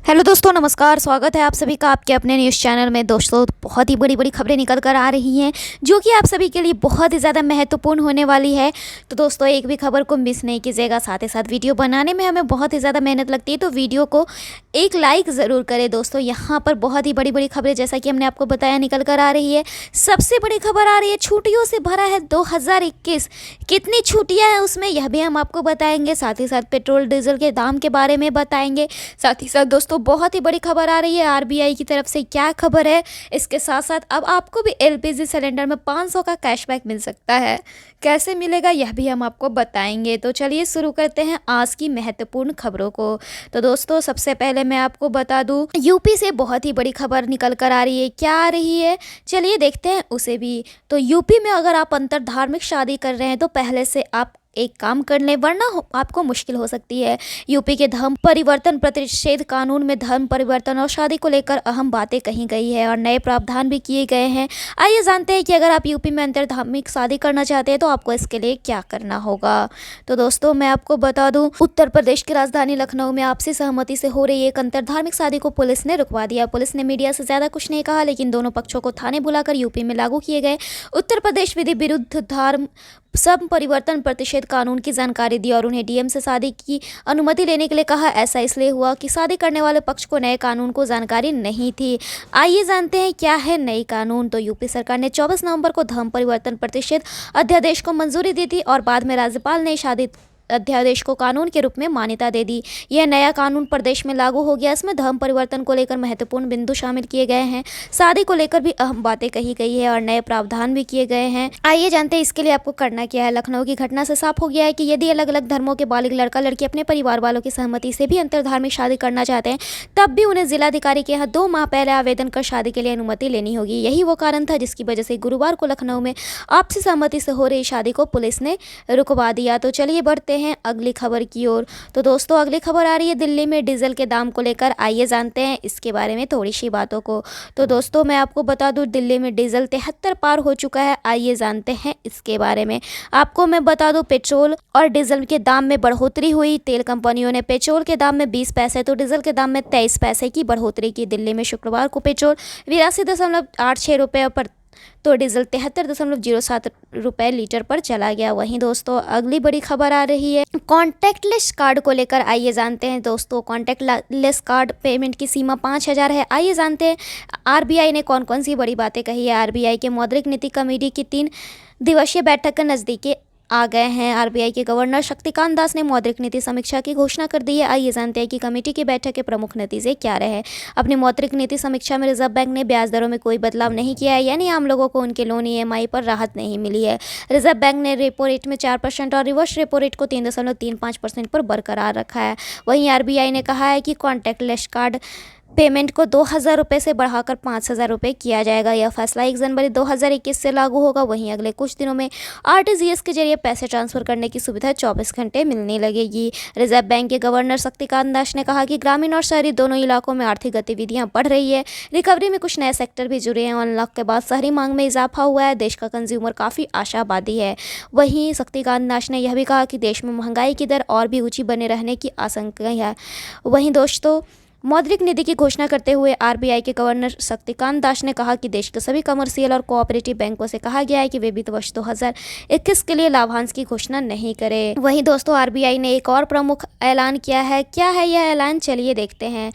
Hello दोस्तों, नमस्कार। स्वागत है आप सभी का आपके अपने न्यूज़ चैनल में। दोस्तों, बहुत ही बड़ी बड़ी खबरें निकल कर आ रही हैं जो कि आप सभी के लिए बहुत ही ज़्यादा महत्वपूर्ण होने वाली है। तो दोस्तों, एक भी खबर को मिस नहीं कीजिएगा। साथ ही साथ वीडियो बनाने में हमें बहुत ही ज़्यादा मेहनत लगती है, तो वीडियो को एक लाइक ज़रूर करें। दोस्तों, यहाँ पर बहुत ही बड़ी बड़ी खबरें, जैसा कि हमने आपको बताया, निकल कर आ रही है। सबसे बड़ी खबर आ रही है, छुट्टियों से भरा है 2021। कितनी छुट्टियाँ हैं उसमें, यह भी हम आपको बताएंगे। साथ ही साथ पेट्रोल डीजल के दाम के बारे में बताएंगे। साथ ही साथ दोस्तों, बहुत ही बड़ी खबर आ रही है आरबीआई की तरफ से। क्या खबर है, इसके साथ साथ अब आपको भी एलपीजी सिलेंडर में 500 का कैशबैक मिल सकता है। कैसे मिलेगा, यह भी हम आपको बताएंगे। तो चलिए शुरू करते हैं आज की महत्वपूर्ण खबरों को। तो दोस्तों, सबसे पहले मैं आपको बता दूं, यूपी से बहुत ही बड़ी खबर निकल कर आ रही है। क्या आ रही है, चलिए देखते हैं उसे भी। तो यूपी में अगर आप अंतर धार्मिक शादी कर रहे हैं तो पहले से आप एक काम कर लें, वरना आपको मुश्किल हो सकती है। यूपी के धर्म परिवर्तन प्रतिषेध कानून में धर्म परिवर्तन और शादी को लेकर अहम बातें कही गई है और नए प्रावधान भी किए गए हैं। आइए जानते हैं कि अगर आप यूपी में अंतरधार्मिक शादी करना चाहते हैं तो आपको इसके लिए क्या करना होगा। तो दोस्तों, मैं आपको बता दूं, उत्तर प्रदेश की राजधानी लखनऊ में आपसी सहमति से हो रही एक अंतरधार्मिक शादी को पुलिस ने रुकवा दिया। पुलिस ने मीडिया से ज्यादा कुछ नहीं कहा, लेकिन दोनों पक्षों को थाने बुलाकर यूपी में लागू किए गए उत्तर प्रदेश विधि विरुद्ध धर्म सब परिवर्तन प्रतिषेध कानून की जानकारी दी और उन्हें डीएम से शादी की अनुमति लेने के लिए कहा। ऐसा इसलिए हुआ कि शादी करने वाले पक्ष को नए कानून को जानकारी नहीं थी। आइए जानते हैं क्या है नई कानून। तो यूपी सरकार ने 24 नवंबर को धर्म परिवर्तन प्रतिषेध अध्यादेश को मंजूरी दी थी और बाद में राज्यपाल ने शादी अध्यादेश को कानून के रूप में मान्यता दे दी। यह नया कानून प्रदेश में लागू हो गया। इसमें धर्म परिवर्तन को लेकर महत्वपूर्ण बिंदु शामिल किए गए हैं। शादी को लेकर भी अहम बातें कही गई है और नए प्रावधान भी किए गए हैं। आइए जानते हैं इसके लिए आपको करना क्या है। लखनऊ की घटना से साफ हो गया है कि यदि अलग अलग धर्मों के बालिग लड़का लड़की अपने परिवार वालों की सहमति से भी अंतरधार्मिक शादी करना चाहते हैं, तब भी उन्हें जिलाधिकारी के यहाँ 2 माह पहले आवेदन कर शादी के लिए अनुमति लेनी होगी। यही वो कारण था जिसकी वजह से गुरुवार को लखनऊ में आपसी सहमति से हो रही शादी को पुलिस ने रुकवा दिया। तो चलिए बढ़ते हैं अगली खबर की ओर। तो दोस्तों, अगली खबर आ रही है दिल्ली में डीजल के दाम को लेकर। आइए जानते हैं इसके बारे में थोड़ी सी बातों को। तो दोस्तों, मैं आपको बता दूं, दिल्ली में डीजल 73 पार हो चुका है। आइए जानते हैं इसके बारे में। आपको मैं बता दूं, पेट्रोल और डीजल के दाम में बढ़ोतरी हुई। तेल कंपनियों ने पेट्रोल के दाम में 20 पैसे तो डीजल के दाम में 23 पैसे की बढ़ोतरी की। दिल्ली में शुक्रवार को पेट्रोल 82.86 रुपये पर तो डीजल 73.07 रुपये लीटर पर चला गया। वहीं दोस्तों, अगली बड़ी खबर आ रही है कॉन्टैक्टलेस कार्ड को लेकर। आइए जानते हैं दोस्तों, कॉन्टैक्टलेस कार्ड पेमेंट की सीमा 5000 है। आइए जानते हैं आरबीआई ने कौन कौन सी बड़ी बातें कही है। आरबीआई के मौद्रिक नीति कमेटी की 3 दिवसीय बैठक के नज़दीकी आ गए हैं। आरबीआई के गवर्नर शक्तिकांत दास ने मौद्रिक नीति समीक्षा की घोषणा कर दी है। आइए जानते हैं कि कमेटी की बैठक के प्रमुख नतीजे क्या रहे। अपनी मौद्रिक नीति समीक्षा में रिजर्व बैंक ने ब्याज दरों में कोई बदलाव नहीं किया है, यानी आम लोगों को उनके लोन ईएमआई पर राहत नहीं मिली है। रिजर्व बैंक ने रेपो रेट में 4% और रिवर्स रेपो रेट को 3.35% पर बरकरार रखा है। वहीं आरबीआई ने कहा है कि कॉन्टैक्टलेस कार्ड पेमेंट को 2000 रुपये से बढ़ाकर 5000 रुपये किया जाएगा। यह फैसला 1 जनवरी 2021 से लागू होगा। वहीं अगले कुछ दिनों में आरटीजीएस के जरिए पैसे ट्रांसफर करने की सुविधा 24 घंटे मिलने लगेगी। रिजर्व बैंक के गवर्नर शक्तिकांत दास ने कहा कि ग्रामीण और शहरी दोनों इलाकों में आर्थिक गतिविधियां बढ़ रही है। रिकवरी में कुछ नए सेक्टर भी जुड़े हैं। अनलॉक के बाद शहरी मांग में इजाफा हुआ है। देश का कंज्यूमर काफ़ी आशावादी है। वहीं शक्तिकांत दास ने यह भी कहा कि देश में महंगाई की दर और भी ऊँची बने रहने की आशंका है। वहीं दोस्तों, मौद्रिक नीति की घोषणा करते हुए आरबीआई के गवर्नर शक्तिकांत दास ने कहा कि देश के सभी कमर्शियल और कोऑपरेटिव बैंकों से कहा गया है कि वे वित्त वर्ष 2021 के लिए लाभांश की घोषणा नहीं करें। वहीं दोस्तों, आरबीआई ने एक और प्रमुख ऐलान किया है। क्या है यह ऐलान, चलिए देखते हैं।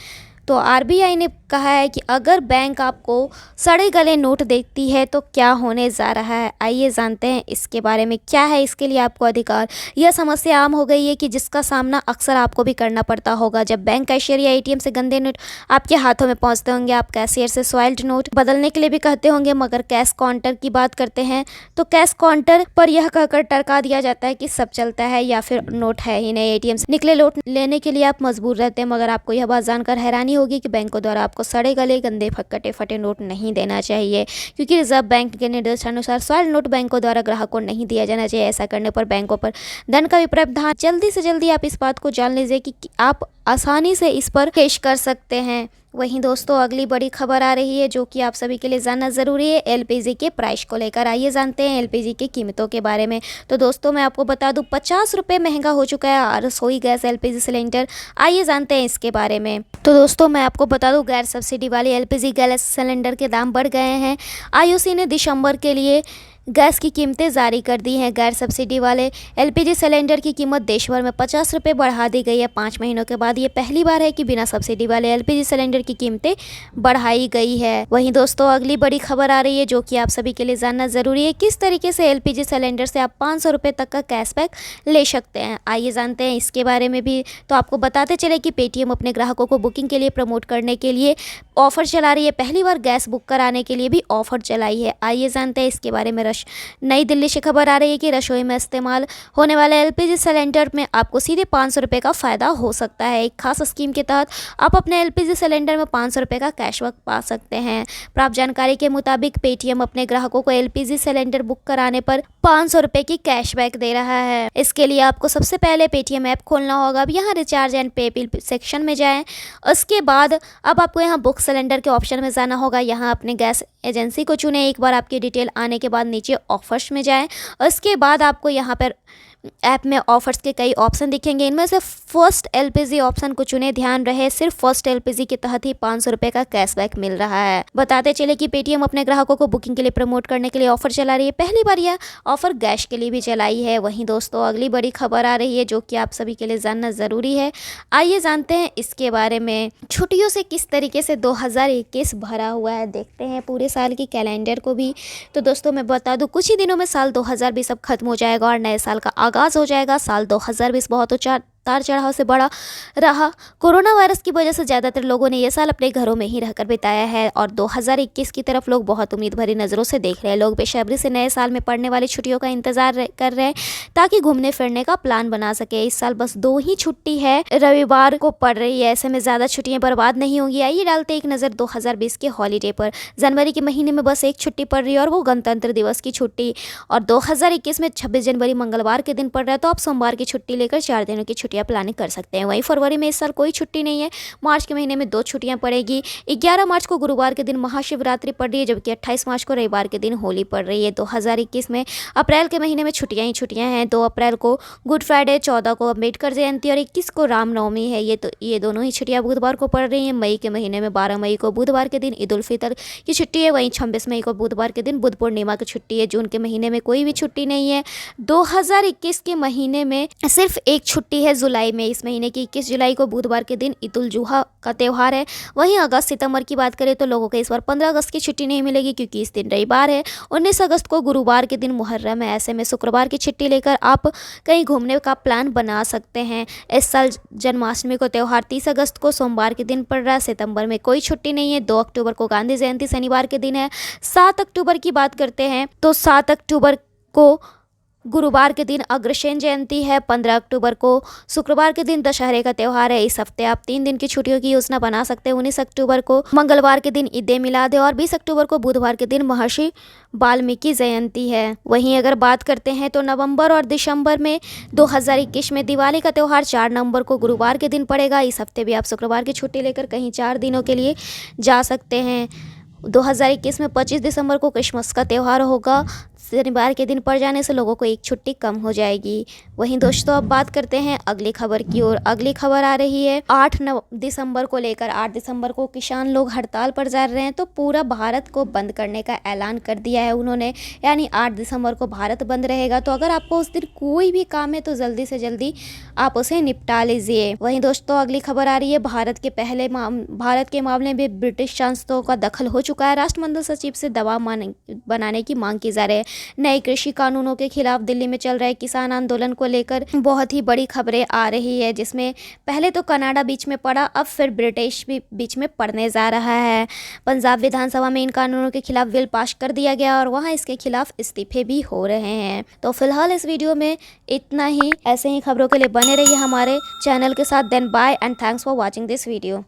तो आरबीआई ने कहा है कि अगर बैंक आपको सड़े गले नोट देती है तो क्या होने जा रहा है। आइए जानते हैं इसके बारे में। क्या है इसके लिए आपको अधिकार। यह समस्या आम हो गई है कि जिसका सामना अक्सर आपको भी करना पड़ता होगा। जब बैंक कैशियर या एटीएम से गंदे नोट आपके हाथों में पहुंचते होंगे, आप कैशियर से सॉइल्ड नोट बदलने के लिए भी कहते होंगे, मगर कैश काउंटर की बात करते हैं तो कैश काउंटर पर यह कहकर टरका दिया जाता है कि सब चलता है या फिर नोट है ही नहीं। एटीएम से निकले नोट लेने के लिए आप मजबूर रहते हैं, मगर आपको यह बात जानकर हैरानी होगी कि बैंकों द्वारा आपको सड़े गले गंदे कटे फटे नोट नहीं देना चाहिए, क्योंकि रिजर्व बैंक के निर्देशानुसार सॉइल्ड नोट बैंकों द्वारा ग्राहक को नहीं दिया जाना चाहिए। ऐसा करने पर बैंकों पर दंड का भी प्रावधान। जल्दी से जल्दी आप इस बात को जान लीजिए कि आप आसानी से इस पर कैश कर सकते हैं। वहीं दोस्तों अगली बड़ी खबर आ रही है जो कि आप सभी के लिए जानना ज़रूरी है एलपीजी के प्राइस को लेकर। आइए जानते हैं एलपीजी की कीमतों के बारे में। तो दोस्तों मैं आपको बता दूं 50 रुपये महंगा हो चुका है रसोई गैस एलपीजी सिलेंडर। आइए जानते हैं इसके बारे में। तो दोस्तों मैं आपको बता दूं गैर सब्सिडी वाले एलपीजी गैस सिलेंडर के दाम बढ़ गए हैं। आईओसी ने दिसंबर के लिए गैस की कीमतें जारी कर दी हैं। गैर सब्सिडी वाले एलपीजी सिलेंडर की कीमत देश भर में 50 रुपये बढ़ा दी गई है। 5 महीनों के बाद ये पहली बार है कि बिना सब्सिडी वाले एलपीजी सिलेंडर की कीमतें बढ़ाई गई है। वहीं दोस्तों अगली बड़ी खबर आ रही है जो कि आप सभी के लिए जानना ज़रूरी है। किस तरीके से एलपीजी सिलेंडर से आप 500 रुपये तक का कैशबैक ले सकते हैं। आइए जानते हैं इसके बारे में भी। तो आपको बताते चले कि पेटीएम अपने ग्राहकों को बुकिंग के लिए प्रमोट करने के लिए ऑफर चला रही है। पहली बार गैस बुक कराने के लिए भी ऑफर चलाई है। आइए जानते हैं इसके बारे में। नई दिल्ली से खबर आ रही है कि रसोई में इस्तेमाल होने वाले एलपीजी सिलेंडर में आपको सीधे 500 रुपये का फ़ायदा हो सकता है। एक खास स्कीम के तहत आप अपने एलपीजी सिलेंडर में 500 रुपये का कैशबैक पा सकते हैं। प्राप्त जानकारी के मुताबिक पेटीएम अपने ग्राहकों को एलपीजी सिलेंडर बुक कराने पर 500 रुपये की कैशबैक दे रहा है। इसके लिए आपको सबसे पहले पेटीएम ऐप खोलना होगा। अब यहाँ रिचार्ज एंड पे बिल सेक्शन में जाएँ। उसके बाद अब आपको यहाँ बुक सिलेंडर के ऑप्शन में जाना होगा। यहाँ अपने गैस एजेंसी को चुने। एक बार आपकी डिटेल आने के बाद नीचे ऑफर्स में जाएं। उसके बाद आपको यहाँ पर ऐप में ऑफर्स के कई ऑप्शन दिखेंगे। इनमें से फर्स्ट एलपीजी ऑप्शन को चुने। ध्यान रहे सिर्फ फर्स्ट एलपीजी के तहत ही 500 रुपये का कैशबैक मिल रहा है। बताते चले कि पेटीएम अपने ग्राहकों को बुकिंग के लिए प्रमोट करने के लिए ऑफर चला रही है। पहली बार यह ऑफर गैस के लिए भी चलाई है। वहीं दोस्तों अगली बड़ी खबर आ रही है जो कि आप सभी के लिए जानना ज़रूरी है। आइए जानते हैं इसके बारे में। छुट्टियों से किस तरीके से 2021 भरा हुआ है देखते हैं पूरे साल की कैलेंडर को भी। तो दोस्तों मैं बता दूं कुछ ही दिनों में साल 2020 अब खत्म हो जाएगा और नए साल का आगाज़ हो जाएगा। साल 2020 बहुत उतार चढ़ाव से बड़ा रहा। कोरोना वायरस की वजह से ज़्यादातर लोगों ने यह साल अपने घरों में ही रहकर बिताया है और 2021 की तरफ लोग बहुत उम्मीद भरी नज़रों से देख रहे हैं। लोग बेसब्री से नए साल में पड़ने वाली छुट्टियों का इंतजार कर रहे हैं ताकि घूमने फिरने का प्लान बना सके। इस साल बस 2 ही छुट्टी है, रविवार को पड़ रही है। ऐसे में ज़्यादा छुट्टियाँ बर्बाद नहीं होंगी। आइए डालते एक नज़र 2020 के हॉलीडे पर। जनवरी के महीने में बस एक छुट्टी पड़ रही है और वो गणतंत्र दिवस की छुट्टी। और 2021 में 26 जनवरी मंगलवार के दिन पड़ रहा है। तो आप सोमवार की छुट्टी लेकर 4 दिनों की छुट्टियां प्लानिंग कर सकते हैं। वहीं फरवरी में इस साल कोई छुट्टी नहीं है। मार्च के महीने में 2 छुट्टियां पड़ेगी। 11 मार्च को गुरुवार के दिन महाशिवरात्रि पड़ रही है जबकि 28 मार्च को रविवार के दिन होली पड़ रही है। 2021 में अप्रैल के महीने में छुट्टियां ही छुट्टियां हैं। 2 अप्रैल को गुड फ्राइडे, 14 को अम्बेडकर जयंती और 21 को रामनवमी है। ये दोनों ही छुट्टियां बुधवार को पड़ रही हैं। मई के महीने में 12 मई को बुधवार के दिन ईद उल फितर की छुट्टी है। वहीं 26 मई को बुधवार के दिन बुध पूर्णिमा की छुट्टी है। जून के महीने में कोई भी छुट्टी नहीं है। 2021 के महीने में सिर्फ एक छुट्टी है जुलाई में। इस महीने की 21 जुलाई को बुधवार के दिन ईद उल जुहा का त्यौहार है। वहीं अगस्त सितंबर की बात करें तो लोगों को इस बार 15 अगस्त की छुट्टी नहीं मिलेगी क्योंकि इस दिन रविवार है। 19 अगस्त को गुरुवार के दिन मुहर्रम है। ऐसे में शुक्रवार की छुट्टी लेकर आप कहीं घूमने का प्लान बना सकते हैं। इस साल जन्माष्टमी को त्यौहार 30 अगस्त को सोमवार के दिन पड़ रहा है। सितंबर में कोई छुट्टी नहीं है। 2 अक्टूबर को गांधी जयंती शनिवार के दिन है। 7 अक्टूबर की बात करते हैं तो 7 अक्टूबर को गुरुवार के दिन अग्रसेन जयंती है। 15 अक्टूबर को शुक्रवार के दिन दशहरे का त्यौहार है। इस हफ्ते आप 3 दिन की छुट्टियों की योजना बना सकते हैं। 19 अक्टूबर को मंगलवार के दिन ईद ए मिलाद है और 20 अक्टूबर को बुधवार के दिन महर्षि वाल्मीकि जयंती है। वहीं अगर बात करते हैं तो नवंबर और दिसंबर में 2021 में दिवाली का त्यौहार 4 नवंबर को गुरुवार के दिन पड़ेगा। इस हफ्ते भी आप शुक्रवार की छुट्टी लेकर कहीं 4 दिनों के लिए जा सकते हैं। 2021 में 25 दिसंबर को क्रिसमस का त्यौहार होगा। शनिवार के दिन पड़ जाने से लोगों को एक छुट्टी कम हो जाएगी। वहीं दोस्तों अब बात करते हैं अगली खबर की ओर। अगली खबर आ रही है 8 दिसंबर को लेकर। 8 दिसंबर को किसान लोग हड़ताल पर जा रहे हैं तो पूरा भारत को बंद करने का ऐलान कर दिया है उन्होंने। यानी 8 दिसंबर को भारत बंद रहेगा। तो अगर आपको उस दिन कोई भी काम है तो जल्दी से जल्दी आप उसे निपटा लीजिए। वहीं दोस्तों अगली खबर आ रही है भारत के मामले में ब्रिटिश सांसदों का दखल हो चुका है। राष्ट्रमंडल सचिव से दबाव बनाने की मांग की जा रही है। नए कृषि कानूनों के खिलाफ दिल्ली में चल रहे किसान आंदोलन को लेकर बहुत ही बड़ी खबरें आ रही है जिसमें पहले तो कनाडा बीच में पड़ा, अब फिर ब्रिटिश भी बीच में पड़ने जा रहा है। पंजाब विधानसभा में इन कानूनों के खिलाफ बिल पास कर दिया गया और वहां इसके खिलाफ इस्तीफे भी हो रहे हैं। तो फिलहाल इस वीडियो में इतना ही। ऐसे ही खबरों के लिए बने रहिए हमारे चैनल के साथ। Then bye and thanks for watching this video.